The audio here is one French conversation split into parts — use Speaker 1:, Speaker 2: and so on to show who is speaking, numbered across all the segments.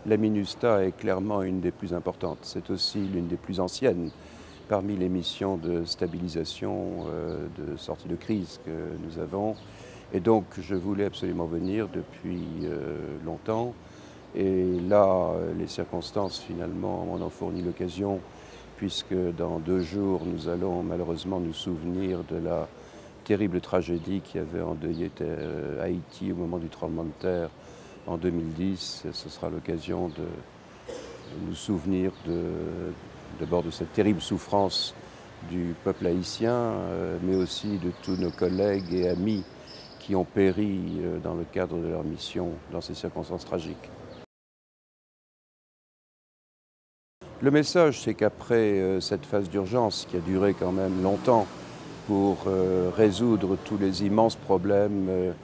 Speaker 1: La MINUSTAH est clairement une des plus importantes. C'est aussi l'une des plus anciennes parmi les missions de stabilisation, de sortie de crise que nous avons. Et donc je voulais absolument venir depuis longtemps. Et là, les circonstances finalement m'en ont fourni l'occasion, puisque dans 2 jours, nous allons malheureusement nous souvenir de la terrible tragédie qui avait endeuillé Haïti au moment du tremblement de terre en 2010. Ce sera l'occasion de nous souvenir d'abord de cette terrible souffrance du peuple haïtien, mais aussi de tous nos collègues et amis qui ont péri dans le cadre de leur mission dans ces circonstances tragiques. Le message, c'est qu'après cette phase d'urgence qui a duré quand même longtemps pour résoudre tous les immenses problèmes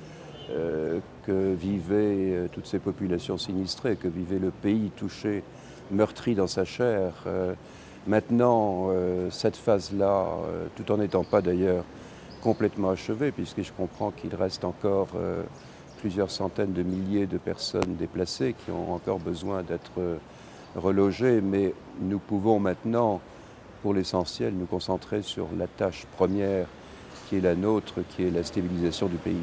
Speaker 1: que vivaient toutes ces populations sinistrées, que vivait le pays touché, meurtri dans sa chair, maintenant cette phase-là, tout en n'étant pas d'ailleurs complètement achevée, puisque je comprends qu'il reste encore plusieurs centaines de milliers de personnes déplacées qui ont encore besoin d'être relogés, mais nous pouvons maintenant, pour l'essentiel, nous concentrer sur la tâche première qui est la nôtre, qui est la stabilisation du pays.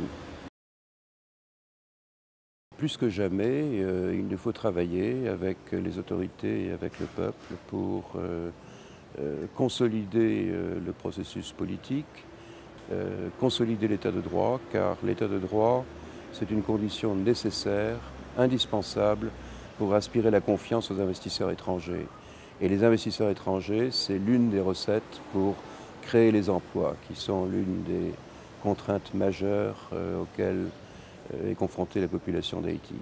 Speaker 1: Plus que jamais, il nous faut travailler avec les autorités et avec le peuple pour consolider le processus politique, consolider l'état de droit, car l'état de droit, c'est une condition nécessaire, indispensable, pour aspirer la confiance aux investisseurs étrangers. Et les investisseurs étrangers, c'est l'une des recettes pour créer les emplois, qui sont l'une des contraintes majeures auxquelles est confrontée la population d'Haïti.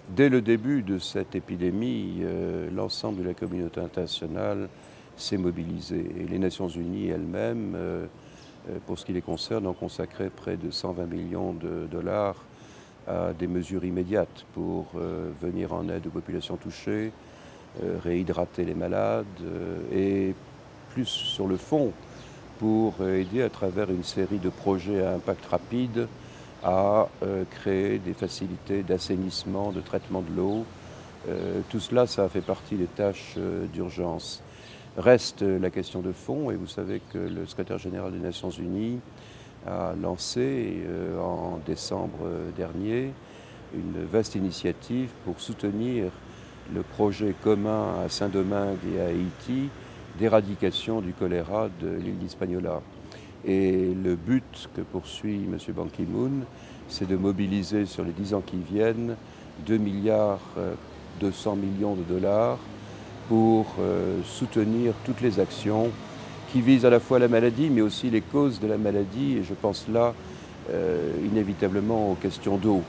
Speaker 1: Dès le début de cette épidémie, l'ensemble de la communauté internationale s'est mobilisée. Et les Nations Unies elles-mêmes, pour ce qui les concerne, ont consacré près de 120 millions de dollars à des mesures immédiates pour venir en aide aux populations touchées, réhydrater les malades et plus sur le fond pour aider à travers une série de projets à impact rapide à créer des facilités d'assainissement, de traitement de l'eau. Tout cela, ça a fait partie des tâches d'urgence. Reste la question de fond, et vous savez que le secrétaire général des Nations Unies a lancé en décembre dernier une vaste initiative pour soutenir le projet commun à Saint-Domingue et à Haïti d'éradication du choléra de l'île d'Hispaniola. Et le but que poursuit M. Ban Ki-moon, c'est de mobiliser sur les 10 ans qui viennent 2,2 milliards de dollars pour soutenir toutes les actions qui visent à la fois la maladie, mais aussi les causes de la maladie, et je pense là inévitablement aux questions d'eau.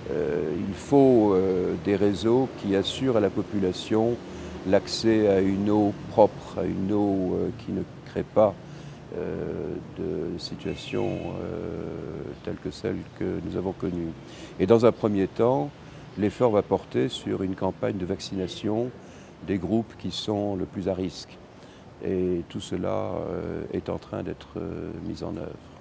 Speaker 1: Il faut des réseaux qui assurent à la population l'accès à une eau propre, à une eau qui ne crée pas de situations telles que celles que nous avons connues. Et dans un premier temps, l'effort va porter sur une campagne de vaccination des groupes qui sont le plus à risque. Et tout cela est en train d'être mis en œuvre.